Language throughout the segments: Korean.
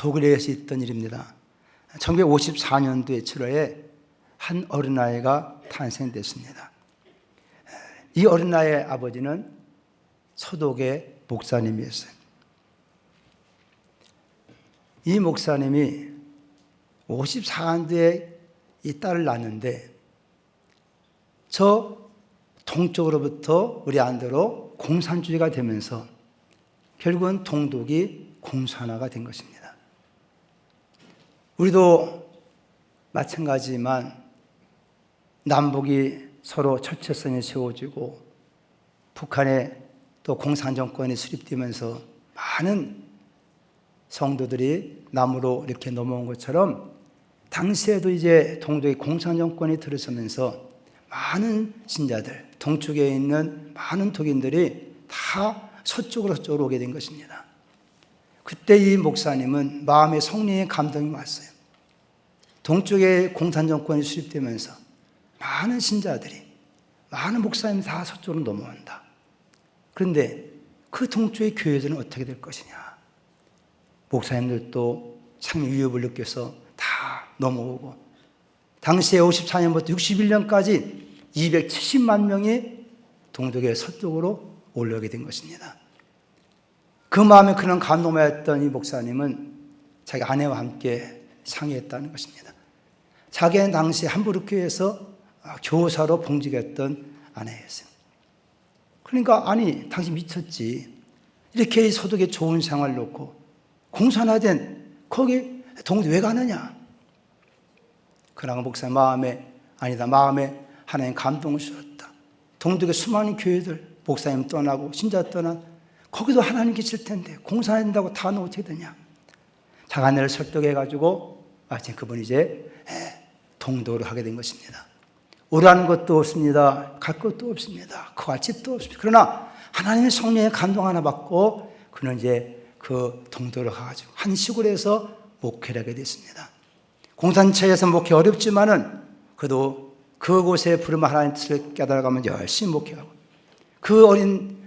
독일에서 있던 일입니다. 1954년도에 7월에 한 어린아이가 탄생됐습니다. 이 어린아이의 아버지는 서독의 목사님이었어요. 이 목사님이 54년도에 이 딸을 낳았는데 저 동쪽으로부터 우리 안으로 공산주의가 되면서 결국은 동독이 공산화가 된 것입니다. 우리도 마찬가지지만 남북이 서로 철책선이 세워지고 북한에 또 공산정권이 수립되면서 많은 성도들이 남으로 이렇게 넘어온 것처럼 당시에도 이제 동독의 공산정권이 들어서면서 많은 신자들, 동쪽에 있는 많은 독인들이 다 서쪽으로 오게 된 것입니다. 그때 이 목사님은 마음에 성령의 감동이 왔어요. 동쪽에 공산정권이 수립되면서 많은 신자들이, 많은 목사님이 다 서쪽으로 넘어온다. 그런데 그 동쪽의 교회들은 어떻게 될 것이냐. 목사님들도 참 위협을 느껴서 다 넘어오고 당시에 54년부터 61년까지 270만 명이 동독의 서쪽으로 올라오게 된 것입니다. 그 마음에 그런 감동하였던 이 목사님은 자기 아내와 함께 상의했다는 것입니다. 자기는 당시 함부르크에서 교사로 봉직했던 아내였어요. 그러니까 아니 당신 미쳤지. 이렇게 서독에 좋은 생활을 놓고 공산화된 거기 동독 왜 가느냐. 그러나 목사님 마음에 아니다. 마음에 하나님 감동을 주셨다. 동독의 수많은 교회들 목사님 떠나고 신자 떠난 거기도 하나님 계실 텐데 공산화된다고 다 놓으면 어떻게 되냐. 자기 아내를 설득해가지고 마침 그분이 이제 동독으로 하게 된 것입니다. 오라는 것도 없습니다. 갈 것도 없습니다. 그와 집도 없습니다. 그러나 하나님의 성령의 감동 하나 받고 그는 이제 그 동독으로 가가지고 한 시골에서 목회를 하게 됐습니다. 공산처에서 목회 어렵지만은 그래도 그곳에 부르면 하나님 뜻을 깨달아가면 열심히 목회하고 그 어린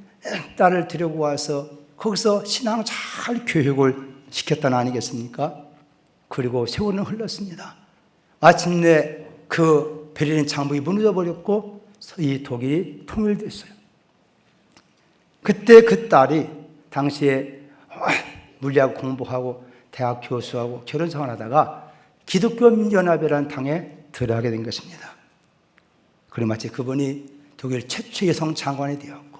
딸을 데리고 와서 거기서 신앙을 잘 교육을 시켰다는 아니겠습니까? 그리고 세월은 흘렀습니다. 마침내 그 베를린 장벽이 무너져 버렸고 이 독일이 통일됐어요. 그때 그 딸이 당시에 물리학 공부하고 대학 교수하고 결혼 생활하다가 기독교연합이라는 당에 들어가게 된 것입니다. 그리고 마치 그분이 독일 최초의 여성 장관이 되었고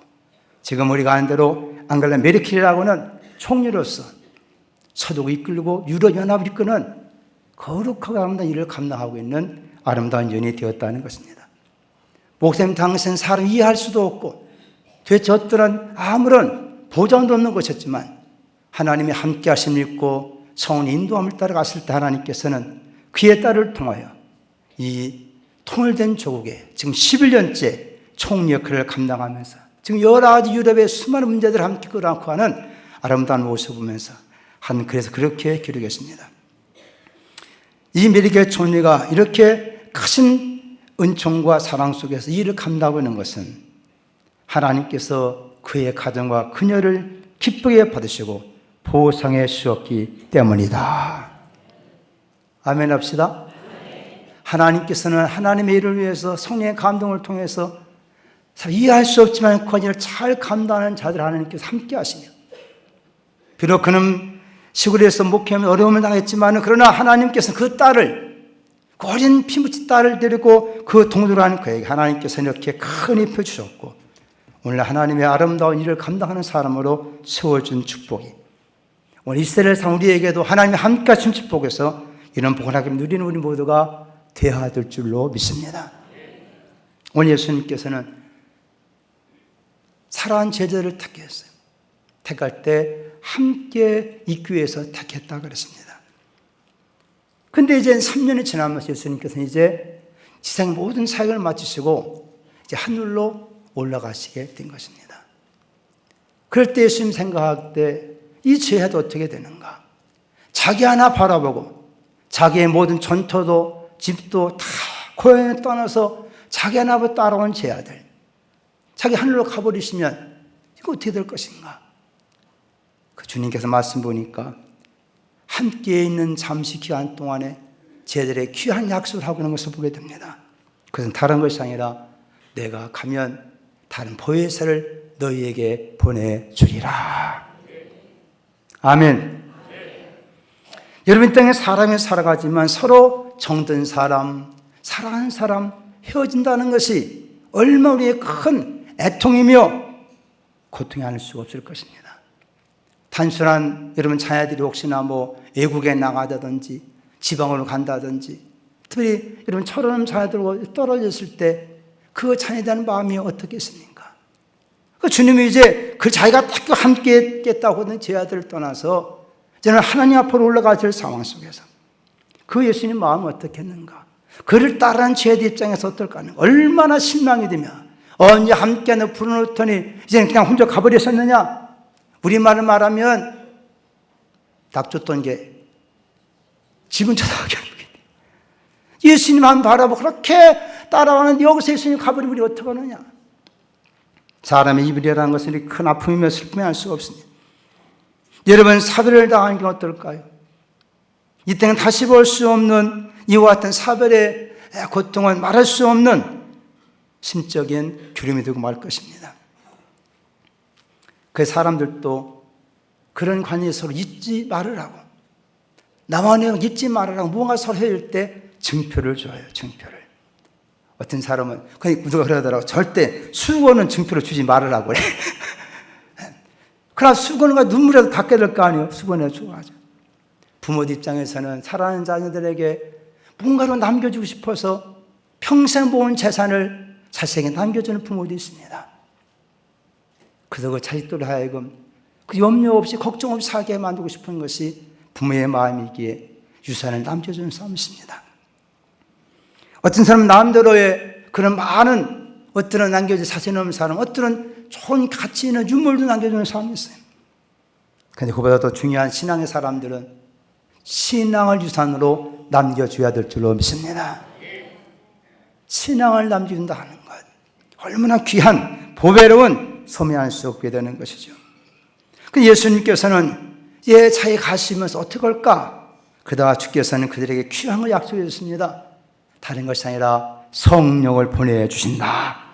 지금 우리가 아는 대로 앙겔라 메르켈이라고는 총리로서 서독을 이끌고 유럽연합을 이끄는 거룩하고 아름다운 일을 감당하고 있는 아름다운 연이 되었다는 것입니다. 목사님 당시엔 사람 이해할 수도 없고 도대체 어떠한 아무런 보장도 없는 것이었지만 하나님이 함께 하심을 믿고 성원의 인도함을 따라갔을 때 하나님께서는 그의 딸을 통하여 이 통일된 조국에 지금 11년째 총리 역할을 감당하면서 지금 여러 가지 유럽의 수많은 문제들을 함께 끌어안고 하는 아름다운 모습을 보면서 그래서 그렇게 기록했습니다. 이 메르켈 총리가 이렇게 큰 은총과 사랑 속에서 이 일을 감당하고 있는 것은 하나님께서 그의 가정과 그녀를 기쁘게 받으시고 보상해 주셨기 때문이다. 아멘 합시다. 하나님께서는 하나님의 일을 위해서 성령의 감동을 통해서 이해할 수 없지만 그 일을 잘 감당하는 자들 하나님께서 함께 하시며 비록 그는 시골에서 목회하면 어려움을 당했지만 그러나 하나님께서는 그 딸을 그 어린 피묻힌 딸을 데리고 그 동료로 하는 그에게 하나님께서 이렇게 큰 입혀 주셨고 오늘 하나님의 아름다운 일을 감당하는 사람으로 세워준 축복이 오늘 이스라엘 상 우리에게도 하나님이 함께 하신 축복에서 이런 복을 하게 누리는 우리 모두가 되어야 될 줄로 믿습니다. 오늘 예수님께서는 사랑하는 제자를 택했어요. 택할 때 함께 있기 위해서 택했다고 그랬습니다. 근데 이제 3년이 지나면서 예수님께서는 이제 지상의 모든 사역을 마치시고 이제 하늘로 올라가시게 된 것입니다. 그럴 때 예수님 생각할 때 이 제자도 어떻게 되는가? 자기 하나 바라보고 자기의 모든 전토도 집도 다 고향에 떠나서 자기 하나 따라온 제자들 자기 하늘로 가버리시면 이거 어떻게 될 것인가? 그 주님께서 말씀 보니까 함께 있는 잠시 기간 동안에 제들의 귀한 약속을 하고 있는 것을 보게 됩니다. 그것은 다른 것이 아니라 내가 가면 다른 보혜사를 너희에게 보내주리라. 아멘. 여러분, 이 땅에 사람이 살아가지만 서로 정든 사람, 사랑하는 사람 헤어진다는 것이 얼마나 우리의 큰 애통이며 고통이 아닐 수가 없을 것입니다. 단순한 여러분 자녀들이 혹시나 외국에 나가다든지 지방으로 간다든지, 특히 여러분 철없는 자녀들과 떨어졌을 때 그 자녀에 대한 마음이 어떻겠습니까? 주님이 이제 그 자기가 딱 함께 했겠다고 하던 제 아들을 떠나서 저는 하나님 앞으로 올라가질 상황 속에서 그 예수님 마음은 어떻겠는가? 그를 따르는 제들 입장에서 어떨까 하는, 얼마나 실망이 되며 언제 함께하는 불어넣더니 이제는 그냥 혼자 가버렸었느냐? 우리말을 말하면 닭 줬던 게 집은 쳐다보게 하는 거예요. 예수님 한 바라보고 그렇게 따라가는데 여기서 예수님 가버리면 우리 어떡하느냐? 사람의 이별이라는 것은 큰 아픔이며 슬픔이 알 수가 없습니다. 여러분, 사별을 당하는 게 어떨까요? 이 땅은 다시 볼 수 없는 이와 같은 사별의 고통은 말할 수 없는 심적인 괴로움이 되고 말 것입니다. 그 사람들도 그런 관계에서 서로 잊지 말으라고, 나와 내가 잊지 말으라고 무언가 서로 해줄 때 증표를 줘요. 증표를. 어떤 사람은 누가 그러더라고, 절대 수건은 증표를 주지 말으라고 그래. 그러나 수건과 눈물이라도 닦게 될 거 아니에요. 수건에 좋아하죠. 부모들 입장에서는 사랑하는 자녀들에게 뭔가로 남겨주고 싶어서 평생 모은 재산을 자식에게 남겨주는 부모도 있습니다. 그래서 그 자식들을 하여금 그 염려 없이 걱정 없이 살게 만들고 싶은 것이 부모의 마음이기에 유산을 남겨주는 싸움이십니다. 어떤 사람은 남대로의 그런 많은 어떤 남겨진 사진 없는 사람, 어떤 좋은 가치 있는 유물도 남겨주는 사람이 있어요. 그런데 그보다 더 중요한 신앙의 사람들은 신앙을 유산으로 남겨줘야 될 줄로 믿습니다. 신앙을 남겨준다 하는 것, 얼마나 귀한 보배로운 소명할 수 없게 되는 것이죠. 예수님께서는 자기 가시면서 어떻게 할까? 그러다가 주께서는 그들에게 귀한 걸 약속해 주셨습니다. 다른 것이 아니라 성령을 보내주신다.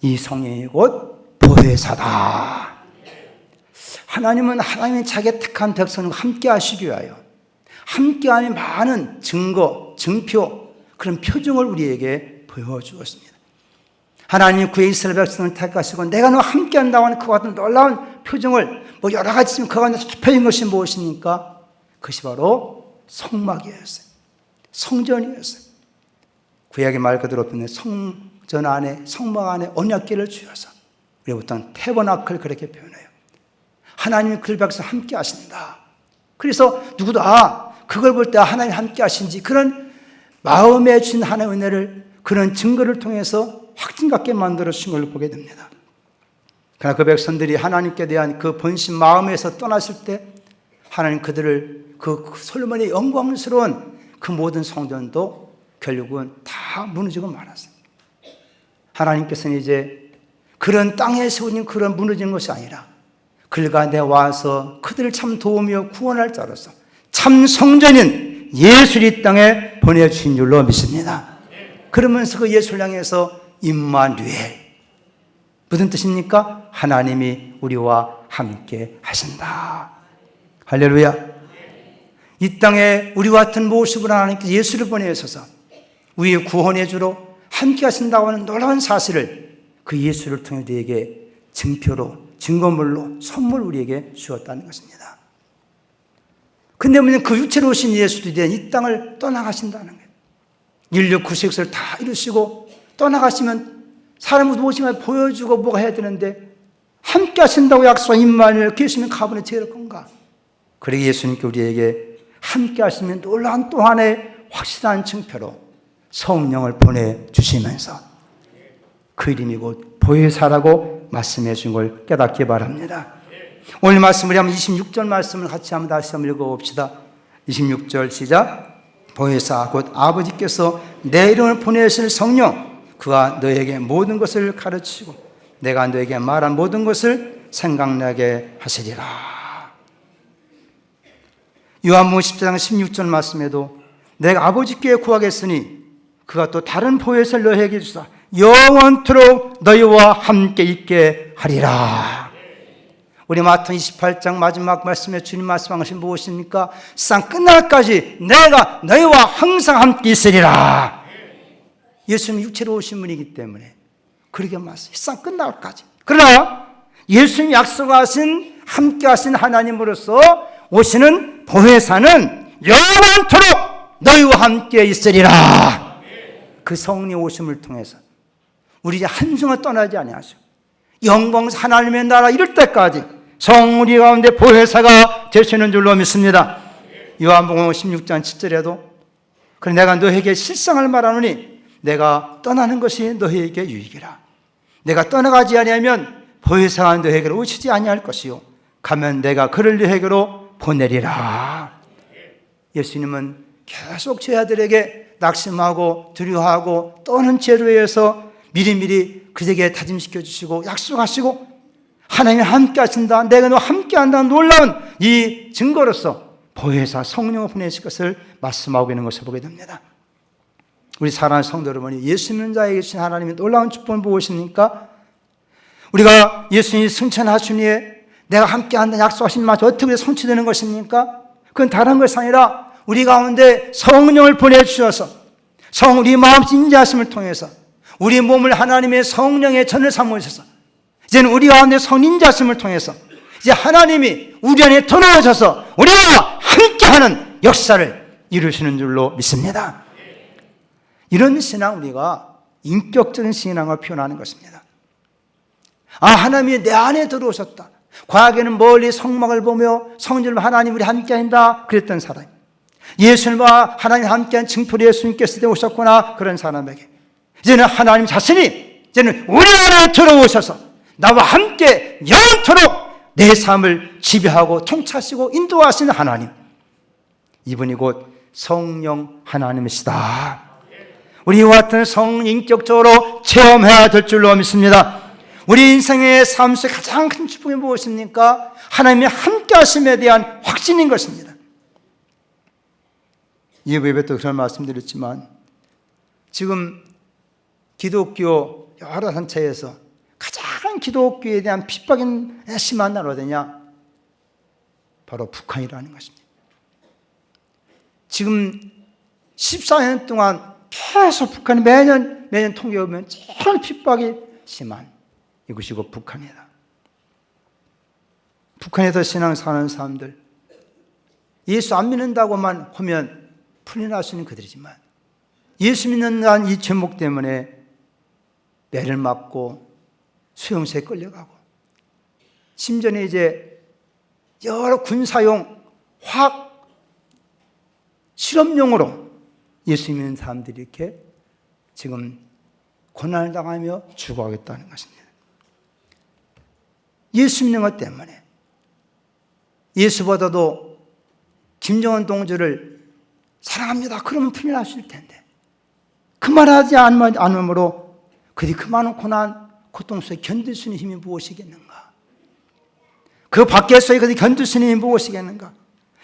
이 성령이 곧 보혜사다. 하나님은 하나님의 자기의 택한 백성과 함께 하시기 위하여 함께하는 많은 증거, 증표, 그런 표징을 우리에게 보여주었습니다. 하나님이 그의 이스라엘 백성을 택하시고 내가 너와 함께한다고 하는 그와 같은 놀라운 표징을 여러 가지 있으면 그 가운데 대표적인 것이 무엇입니까? 그것이 바로 성막이었어요. 성전이었어요. 구약의 말 그대로 보면 성전 안에, 성막 안에 언약궤를 주어서 우리가 보통 태버나클 그렇게 표현해요. 하나님이 그들 백성 함께 하신다. 그래서 누구도 그걸 볼 때 하나님 함께 하신지 그런 마음에 주신 하나님의 은혜를, 그런 증거를 통해서 확신 갖게 만들어 주신 걸 보게 됩니다. 그러나 그 백성들이 하나님께 대한 그 본심 마음에서 떠났을 때 하나님 그들을 그 솔로몬의 영광스러운 그 모든 성전도 결국은 다 무너지고 말았어요. 하나님께서는 이제 그런 땅에 세워진 그런 무너진 것이 아니라 그들 가운데 와서 그들을 참 도우며 구원할 자로서 참 성전인 예수를 이 땅에 보내주신 줄로 믿습니다. 그러면서 그 예수를 향해서 임마누엘, 무슨 뜻입니까? 하나님이 우리와 함께 하신다. 할렐루야. 이 땅에 우리와 같은 모습으로 하나님께서 예수를 보내셔서 우리의 구원의 주로 함께 하신다고 하는 놀라운 사실을 그 예수를 통해 우리에게 증표로, 증거물로, 선물 우리에게 주었다는 것입니다. 근데 그 육체로 오신 예수도 이제 이 땅을 떠나가신다는 거예요. 인류 구속을 다 이루시고 떠나가시면 사람을 무엇인가 보여주고 뭐가 해야 되는데 함께 하신다고 약속한 임마누엘, 그 예수님이 가버리면 어떻게 될 건가? 그러기 예수님께 우리에게 함께 하시면 놀라운 또 하나의 확실한 증표로 성령을 보내주시면서 그 이름이 곧 보혜사라고 말씀해 주신 걸 깨닫기 바랍니다. 오늘 말씀을 한번 26절 말씀을 같이 한번 다시 한번 읽어봅시다. 26절 시작. 보혜사 곧 아버지께서 내 이름을 보내실 성령, 그가 너에게 모든 것을 가르치고 내가 너에게 말한 모든 것을 생각나게 하시리라. 요한복음 10장 16절 말씀에도 내가 아버지께 구하겠으니 그가 또 다른 보혜사를 너희에게 주사 영원토록 너희와 함께 있게 하리라. 우리 마태복음 28장 마지막 말씀에 주님 말씀한 것이 무엇입니까? 세상 끝날까지 내가 너희와 항상 함께 있으리라. 예수님은 육체로 오신 분이기 때문에 그렇게 말씀해요. 세상 끝날까지. 그러나 예수님이 약속하신 함께 하신 하나님으로서 오시는 보혜사는 영원토록 너희와 함께 있으리라. 그 성령 오심을 통해서 우리 이제 한순간 떠나지 아니하시고 영광 하나님의 나라 이럴 때까지 성우리 가운데 보혜사가 되시는 줄로 믿습니다. 요한복음 16장 7절에도 그래 내가 너희에게 실상을 말하노니 내가 떠나는 것이 너희에게 유익이라. 내가 떠나가지 아니하면 보혜사가 너희에게로 오시지 아니할 것이요 가면 내가 그를 너희에게로 보내리라. 예수님은 계속 제 아들에게 낙심하고 두려워하고 떠는 죄로 의해서 미리미리 그에게 다짐시켜 주시고 약속하시고 하나님이 함께 하신다, 내가 너와 함께 한다는 놀라운 이 증거로서 보혜사 성령을 보내실 것을 말씀하고 있는 것을 보게 됩니다. 우리 사랑하는 성도 여러분이 예수 믿는 자에게 계신 하나님의 놀라운 축복을 무엇입니까? 우리가 예수님이 승천하시니에 내가 함께 한다는 약속하신 말이 어떻게 성취되는 것입니까? 그건 다른 것이 아니라 우리 가운데 성령을 보내주셔서 우리 마음 인자하심을 통해서 우리 몸을 하나님의 성령의 전을 삼으셔서 이제는 우리 가운데 성인자심을 통해서 이제 하나님이 우리 안에 들어오셔서 우리와 함께하는 역사를 이루시는 줄로 믿습니다. 이런 신앙 우리가 인격적인 신앙을 표현하는 것입니다. 하나님이 내 안에 들어오셨다. 과거에는 멀리 성막을 보며 성전을 하나님 우리 함께한다 그랬던 사람, 예수님과 하나님 함께한 증표로 예수님께서 오셨구나 그런 사람에게 이제는 하나님 자신이 이제는 우리 안에 들어오셔서 나와 함께 영원토록 내 삶을 지배하고 통치하시고 인도하시는 하나님, 이분이 곧 성령 하나님이시다. 우리 이와 같은 성인격적으로 체험해야 될 줄로 믿습니다. 우리 인생의 삶 속에 가장 큰 축복이 무엇입니까? 하나님의 함께 하심에 대한 확신인 것입니다. 이 예배 때 그런 말씀드렸지만 지금 기독교 여러 단체에서 가장 기독교에 대한 핍박이 심한 나라 어디냐? 바로 북한이라는 것입니다. 지금 14년 동안 계속 북한이 매년 통계해 보면 제일 핍박이 심한 이것이 곧 북한이다. 북한에서 신앙 사는 사람들, 예수 안 믿는다고만 하면 풀이 날 수 있는 그들이지만 예수 믿는다는 이 제목 때문에 매를 맞고 수용소에 끌려가고 심지어는 이제 여러 군사용 화학 실험용으로 예수 믿는 사람들이 이렇게 지금 고난을 당하며 죽어가겠다는 것입니다. 예수 믿는 것 때문에 예수보다도 김정은 동지를 사랑합니다 그러면 풀이 날 수 있을 텐데 그 말하지 않으므로 그들이 그 많은 고난 고통 속에 견딜 수 있는 힘이 무엇이겠는가? 그 밖에서의 그들이 견딜 수 있는 힘이 무엇이겠는가?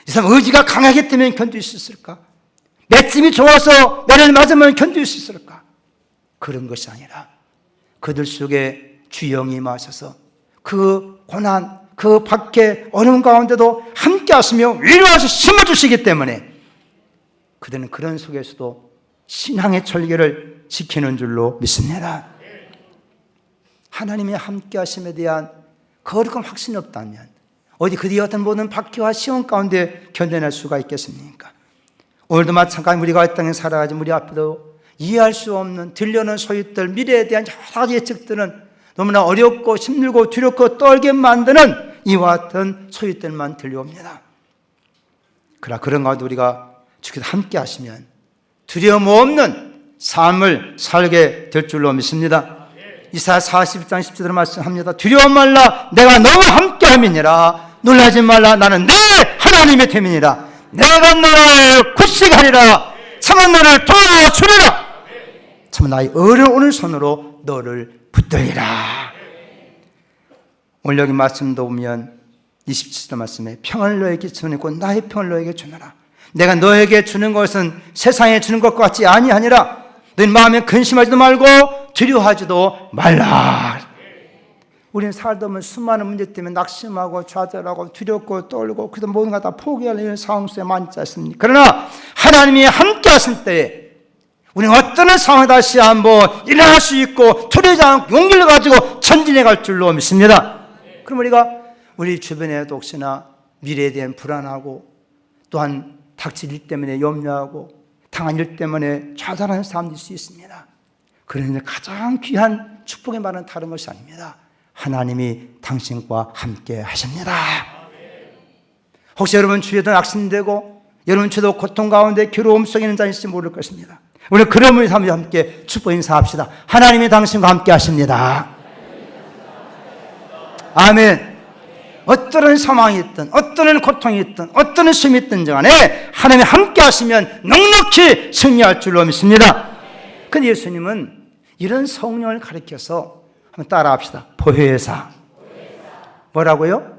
이 사람 의지가 강하기 때문에 견딜 수 있을까? 맷집이 좋아서 매를 맞으면 견딜 수 있을까? 그런 것이 아니라 그들 속에 주영이 임하셔서 그 고난, 그 밖에 어려운 가운데도 함께 하시며 위로하셔 심어주시기 때문에 그들은 그런 속에서도 신앙의 절개를 지키는 줄로 믿습니다. 하나님의 함께 하심에 대한 거룩한 확신이 없다면 어디 그들이 어떤 모든 박해와 시험 가운데 견뎌낼 수가 있겠습니까? 오늘도 마찬가지 우리가 이 땅에 살아가지 우리 앞에도 이해할 수 없는 들려오는 소유들, 미래에 대한 여러 가지 예측들은 너무나 어렵고 힘들고 두렵고 떨게 만드는 이와 같은 소유들만 들려옵니다. 그러나 그런 가운데 우리가 주께서 함께 하시면 두려움 없는 삶을 살게 될 줄로 믿습니다. 이사야 40장 10절에 말씀합니다. 두려워 말라 내가 너와 함께 함이니라. 놀라지 말라 나는 내 하나님의 됨이니라. 내가 너를 굳세게 하리라. 참은 너를 도와주리라. 참 나의 어려운 오른손으로 너를 붙들리라. 오늘 여기 말씀도 보면 27절 말씀에 평을 너에게 주니고 나의 평을 너에게 주노라. 내가 너에게 주는 것은 세상에 주는 것과 같지 아니하니라. 너희 마음에 근심하지도 말고 두려워하지도 말라. 우리는 살다 보면 수많은 문제 때문에 낙심하고 좌절하고 두렵고 떨고 그래도 모든 걸 다 포기하려는 상황 속에 많이 있지 않습니까? 그러나 하나님이 함께 하실 때에 우리는 어떤 상황에 다시 한번 일어날 수 있고 두려워하지 않고 용기를 가지고 전진해 갈 줄로 믿습니다. 그럼 우리가 우리 주변에도 혹시나 미래에 대한 불안하고 또한 닥칠 일 때문에 염려하고 당한 일 때문에 좌절하는 사람도 있을 수 있습니다. 그러나 가장 귀한 축복의 말은 다른 것이 아닙니다. 하나님이 당신과 함께 하십니다. 혹시 여러분 주위에도 낙심되고 여러분 주위에도 고통 가운데 괴로움 속에 있는 자일지 모를 것입니다. 우리 그런 분이 함께 축복 인사합시다. 하나님이 당신과 함께 하십니다. 아멘. 어떤 상황이 있든 어떤 고통이 있든 어떤 시험이 있든 간에 하나님이 함께 하시면 넉넉히 승리할 줄로 믿습니다. 근데 예수님은 이런 성령을 가리켜서 한번 따라 합시다. 보혜사. 뭐라고요?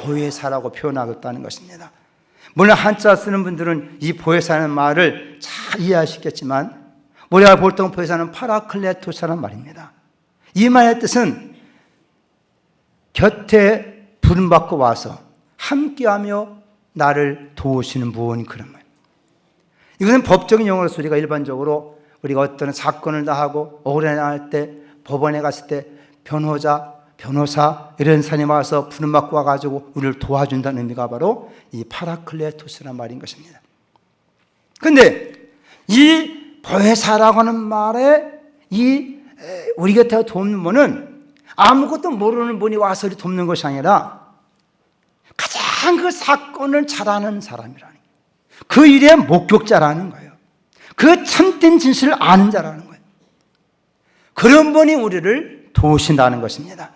보혜사라고 표현하겠다는 것입니다. 물론 한자 쓰는 분들은 이 보혜사라는 말을 잘 이해하시겠지만 우리가 보통 보혜사는 파라클레토스라는 말입니다. 이 말의 뜻은 곁에 부름받고 와서 함께하며 나를 도우시는 분, 그런 말. 이것은 법적인 용어로서 우리가 일반적으로 우리가 어떤 사건을 다하고 억울해 나갈 때 법원에 갔을 때 변호자, 변호사 이런 사람이 와서 부름받고 와가지고 우리를 도와준다는 의미가 바로 이 파라클레토스라는 말인 것입니다. 그런데 이 보혜사라고 하는 말에 우리 곁에 돕는 분은 아무것도 모르는 분이 와서 우리 돕는 것이 아니라 가장 그 사건을 잘 아는 사람이라는 거예요. 그 일의 목격자라는 거예요. 그 참된 진실을 아는 자라는 거예요. 그런 분이 우리를 도우신다는 것입니다.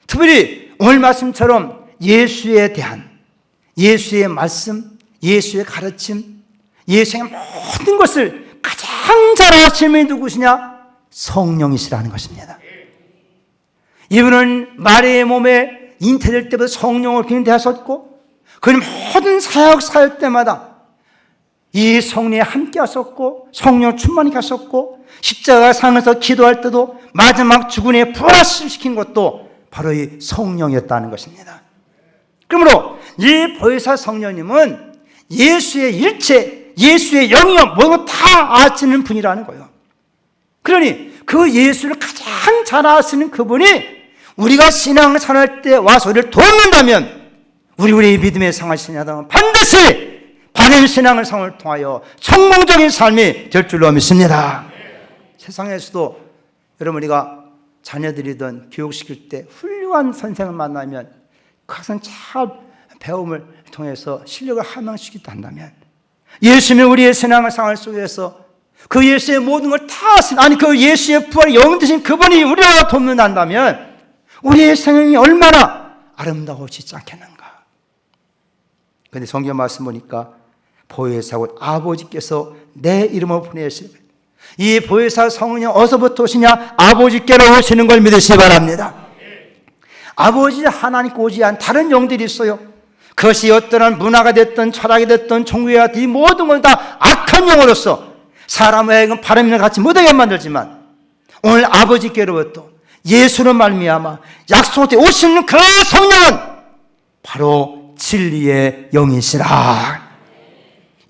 특별히 오늘 말씀처럼 예수에 대한 예수의 말씀, 예수의 가르침, 예수의 모든 것을 가장 잘 아시는 분이 누구시냐? 성령이시라는 것입니다. 이분은 마리아의 몸에 잉태될 때부터 성령을 기능하셨고 그 모든 사역 살 때마다 이 성령에 함께 하셨고 성령 충만히 하셨고 십자가 상에서 기도할 때도 마지막 죽음에 부활시킨 것도 바로 이 성령이었다는 것입니다. 그러므로 이 보혜사 성령님은 예수의 일체, 예수의 영역 모두 다 아시는 분이라는 거예요. 그러니 그 예수를 가장 잘 아시는 그분이 우리가 신앙생활할 때 와서 우리를 돕는다면 우리의 믿음의 생활을 신뢰하다면 반드시 바른 신앙을 생활을 통하여 성공적인 삶이 될 줄로 믿습니다. 세상에서도 여러분 우리가 자녀들이든 교육시킬 때 훌륭한 선생을 만나면 그 학생 잘 배움을 통해서 실력을 함양시키기도 한다면 예수님이 우리의 신앙을 생활 속에서 그 예수의 모든 걸 다 아니 그 예수의 부활 영 되신 그분이 우리와 돕는다면 우리의 생명이 얼마나 아름다워지지 않겠는가. 그런데 성경 말씀 보니까 보혜사고 아버지께서 내 이름을 보내시고 이 보혜사 성령 어디서부터 오시냐? 아버지께로 오시는 걸 믿으시기 바랍니다. 아버지 하나님께 오지 않은 다른 영들이 있어요. 그것이 어떠한 문화가 됐든 철학이 됐든 종교가 됐든 이 모든 건 다 악한 영으로서 사람의 바람을 갖지 못하게 만들지만 오늘 아버지께로부터 예수로 말미암아 약속에 오시는 그 성령은 바로 진리의 영이시라.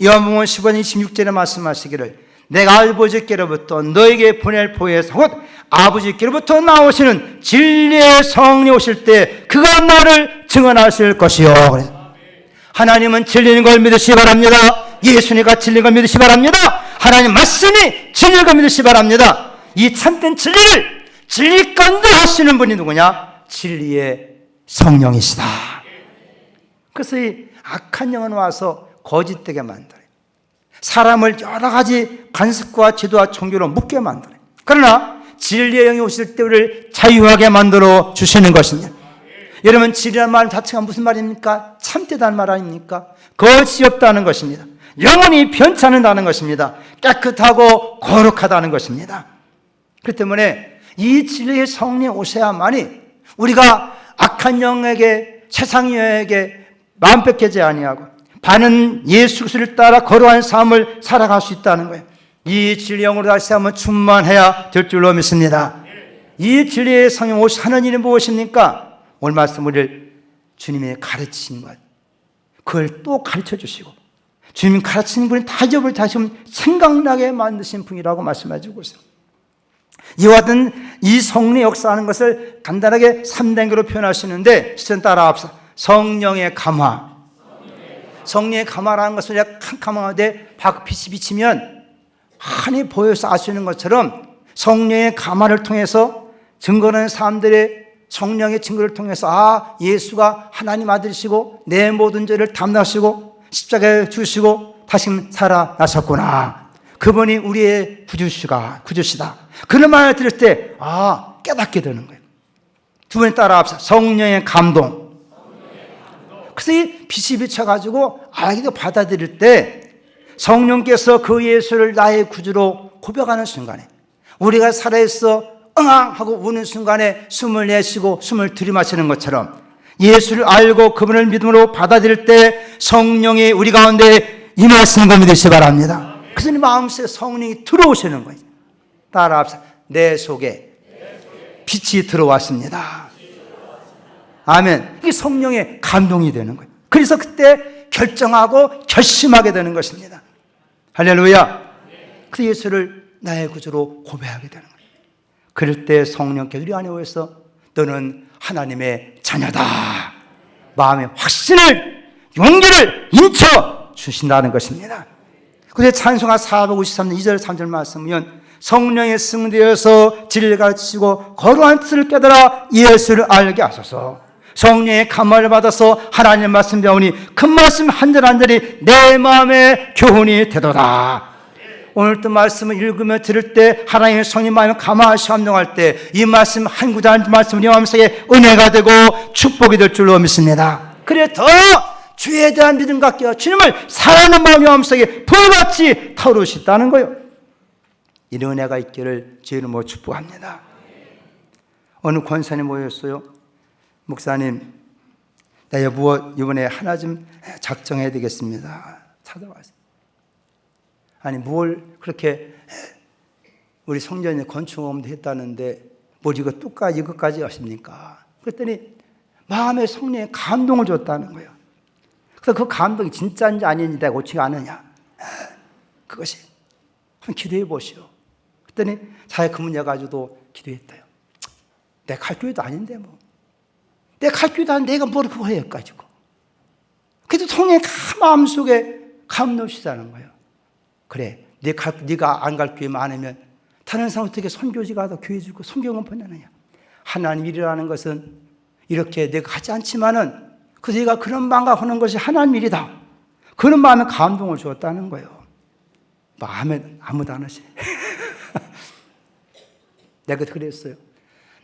요한복음 15장 26절에 말씀하시기를 내가 아버지께로부터 너에게 보낼 보혜사 곧 아버지께로부터 나오시는 진리의 성령 오실 때 그가 나를 증언하실 것이요. 하나님은 진리인 걸 믿으시기 바랍니다. 예수님과 진리인 걸 믿으시기 바랍니다. 하나님 말씀이 진리인 걸 믿으시기 바랍니다. 이 참된 진리를 진리 가운데 하시는 분이 누구냐? 진리의 성령이시다. 그래서 이 악한 영은 와서 거짓되게 만들어요. 사람을 여러 가지 관습과 지도와 종교로 묶게 만들어요. 그러나 진리의 영이 오실 때 우리를 자유하게 만들어 주시는 것입니다. 여러분 진리라는 말 자체가 무슨 말입니까? 참되다는 말 아닙니까? 거짓이 없다는 것입니다. 영원히 변치 않는다는 것입니다. 깨끗하고 거룩하다는 것입니다. 그렇기 때문에 이 진리의 성령이 오셔야만이 우리가 악한 영에게 세상 영에게 마음 뺏기지 아니하고 바른 예수 그리스도를 따라 거룩한 삶을 살아갈 수 있다는 거예요. 이 진리 영으로 다시 한번 충만해야 될 줄로 믿습니다. 이 진리의 성령 오신 하나님이 무엇입니까? 오늘 말씀 우리를 주님이 가르치신 것, 그걸 또 가르쳐 주시고 주님이 가르치는 분이 다 잊어버려 다시 생각나게 만드신 분이라고 말씀해 주고 있어요. 이와 같은 이 성령의 역사하는 것을 간단하게 3단계로 표현하시는데 시선 따라합시다. 성령의 감화. 성령의 감화라는 것을 우리가 캄캄하되 빛이 비치면 환히 보여서 알 수 있는 것처럼 성령의 감화를 통해서 증거하는 사람들의 성령의 증거를 통해서 예수가 하나님 아들이시고 내 모든 죄를 담당하시고 십자가에 주시고 다시 살아나셨구나. 그분이 우리의 구주시다. 그런 말을 들을 때 깨닫게 되는 거예요. 두 번에 따라합시다. 성령의 감동. 그래서 이 빛이 비춰가지고 알기도 받아들일 때 성령께서 그 예수를 나의 구주로 고백하는 순간에 우리가 살아있어 응앙하고 우는 순간에 숨을 내쉬고 숨을 들이마시는 것처럼 예수를 알고 그분을 믿음으로 받아들일 때 성령이 우리 가운데 임하시는 걸 믿으시기 바랍니다. 그래서 마음속에 성령이 들어오시는 거예요. 따라합시다. 내 속에 빛이 들어왔습니다. 아멘. 이게 성령의 감동이 되는 거예요. 그래서 그때 결정하고 결심하게 되는 것입니다. 할렐루야. 그래서 예수를 나의 구주로 고백하게 되는 거예요. 그럴 때 성령께서 우리 안에 오셔서 너는 하나님의 자녀다. 마음의 확신을, 용기를 인쳐 주신다는 것입니다. 그래서 찬송가 453년 2절 3절 말씀은 성령의 승되어서 진리를 가르치시고 거룩한 뜻을 깨달아 예수를 알게 하소서. 성령의 감화를 받아서 하나님의 말씀 배우니 그 말씀 한 절 한 절이 내 마음의 교훈이 되도다. 오늘 또 말씀을 읽으며 들을 때 하나님의 성령 마음을 감화하시고 감동할 때 이 말씀 한 구절 한 말씀이 마음속에 은혜가 되고 축복이 될 줄로 믿습니다. 그래 더 주에 대한 믿음 갖게 주님을 사랑하는 마음이 마음속에 불같이 타오르시다는 거예요. 이런 은혜가 있기를 주의 이름으로 축복합니다. 어느 권사님 모였어요. 목사님, 나 이번에 하나 좀 작정해야 되겠습니다. 찾아왔어요. 아니 뭘 그렇게 우리 성전에 건축업도 했다는데 뭘 이것까지 하십니까? 그랬더니 마음의 성령에 감동을 줬다는 거예요. 그래서 그 감동이 진짜인지 아닌지 내가 고치지 않느냐. 그것이 한번 기도해 보시오. 그랬더니 자기가 그 문제 가지고도 기도했대요. 내가 갈 교회도 아닌데 뭐. 내가 갈 교회도 아닌데 내가 뭘 그거 해가지고. 그래도 성령의 마음속에 감동 주시다는 거예요. 그래, 네가 안 갈 교회 많으면 다른 사람 어떻게 선교지 가서 교회 주고 성경은 보내느냐. 하나님 일이라는 것은 이렇게 내가 하지 않지만은 그래서 네가 그런 마음과 하는 것이 하나님 일이다. 그런 마음에 감동을 주었다는 거예요. 마음에 아무도 안 하시네. 내가 그랬어요.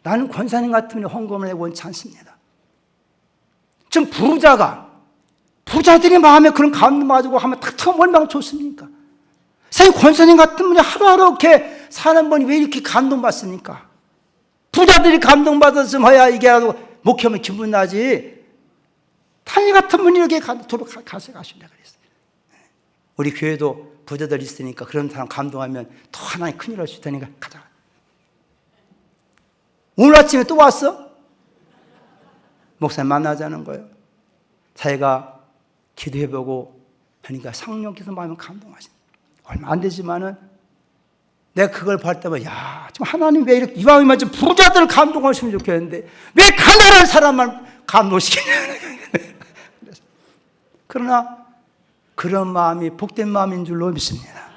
나는 권사님 같으면 헌금을 해고 원치 않습니다. 좀 부자들이 마음에 그런 감동 가지고 하면 탁탁 얼마나 좋습니까? 사실 권사님 같은 분이 하루하루 이렇게 사는 분이 왜 이렇게 감동받습니까? 부자들이 감동받아서 뭐야 이게 목회하면 기분 나지. 타니 같은 분이 이렇게 가서 가신다 그랬어요. 우리 교회도 부자들 있으니까 그런 사람 감동하면 더 하나님 큰일 할 수 있다니까 가자. 오늘 아침에 또 왔어? 목사님 만나자는 거예요. 자기가 기도해보고 하니까 성령께서 마음을 감동하신다. 얼마 안 되지만은 내가 그걸 볼 때만 좀 하나님 왜 이렇게 이왕이면 좀 부자들을 감동하시면 좋겠는데 왜 가난한 사람만 감동시키냐. 그러나 그런 마음이 복된 마음인 줄로 믿습니다.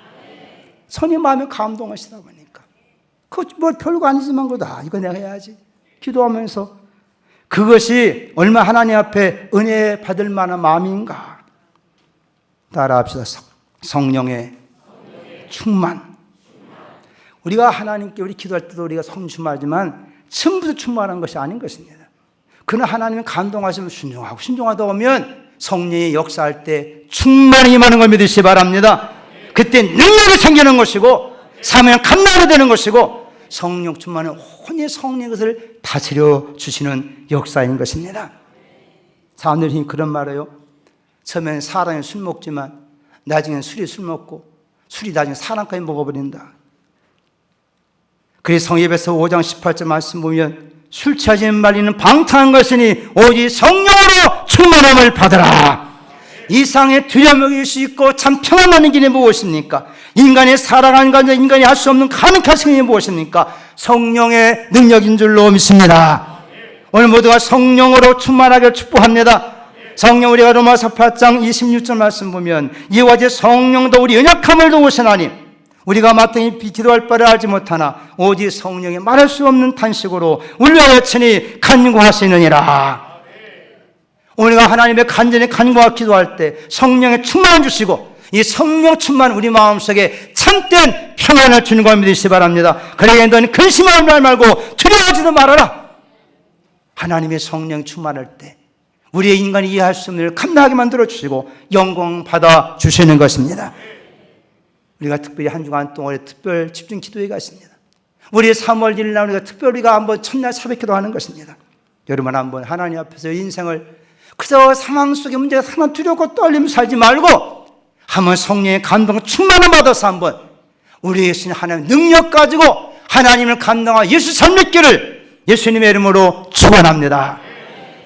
선의 마음에 감동하시다 보니까 그거 뭐 별거 아니지만 그거다. 이거 내가 해야지. 기도하면서 그것이 얼마 하나님 앞에 은혜 받을 만한 마음인가. 따라합시다. 성령의 충만. 우리가 하나님께 우리 기도할 때도 우리가 성령 충만하지만 처음부터 충만한 것이 아닌 것입니다. 그러나 하나님은 감동하시면 순종하다 보면 성령이 역사할 때 충만히 임하는 걸 믿으시기 바랍니다. 그때 능력이 생기는 것이고 사명이 감당이 되는 것이고 성령 충만은 온전히 성령의 것을 다스려 주시는 역사인 것입니다. 사람들이 그런 말해요. 처음에는 사람이 술 먹지만 나중에는 술이 술 먹고 술이 나중에 사람까지 먹어버린다. 그래서 성예배서 5장 18절 말씀 보면 술 취하지 말리는 방탕한 것이니 오직 성령으로 충만함을 받으라. 이 세상에 두려움을 수 있고 참 평안한 길이 무엇입니까? 인간이 살아가는 가운데 인간이 할 수 없는 가능한 것이 무엇입니까? 성령의 능력인 줄로 믿습니다. 오늘 모두가 성령으로 충만하게 축복합니다. 성령 우리가 로마서 8장 26절 말씀 보면 이와 같이 성령도 우리 연약함을 도우시나니 우리가 마땅히 기도할 바를 알지 못하나 오직 성령이 말할 수 없는 탄식으로 울려 친히 간구하시느니라. 우리가 하나님의 간절히 간구하고 기도할 때 성령의 충만을 주시고 이 성령 충만 우리 마음속에 참된 평안을 주는 걸 믿으시기 바랍니다. 그러기에 너는 근심하지 말고 두려워하지도 말아라. 하나님의 성령 충만할 때 우리의 인간이 이해할 수 없는 일을 감당하게 만들어 주시고 영광 받아 주시는 것입니다. 우리가 특별히 한 주간 동안에 특별 집중 기도회가 있습니다. 우리 3월 1일 날 우리가 특별히 한번 첫날 새벽기도 하는 것입니다. 여러분 한번 하나님 앞에서 인생을 그저 상황 속에 문제가 하나 두렵고 떨리며 살지 말고 한번 성령의 감동 충만을 받아서 한번 우리의 신 하나님 능력 가지고 하나님을 감당하고 예수 잘 믿기를 예수님의 이름으로 축원합니다.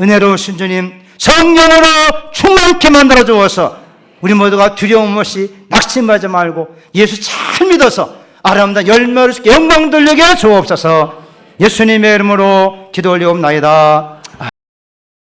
은혜로우신 주님 성령으로 충만케 만들어 주어서 우리 모두가 두려움 없이 낙심하지 말고 예수 잘 믿어서 아름다운 열매를 영광 돌리게 주옵소서. 예수님의 이름으로 기도 올리옵나이다.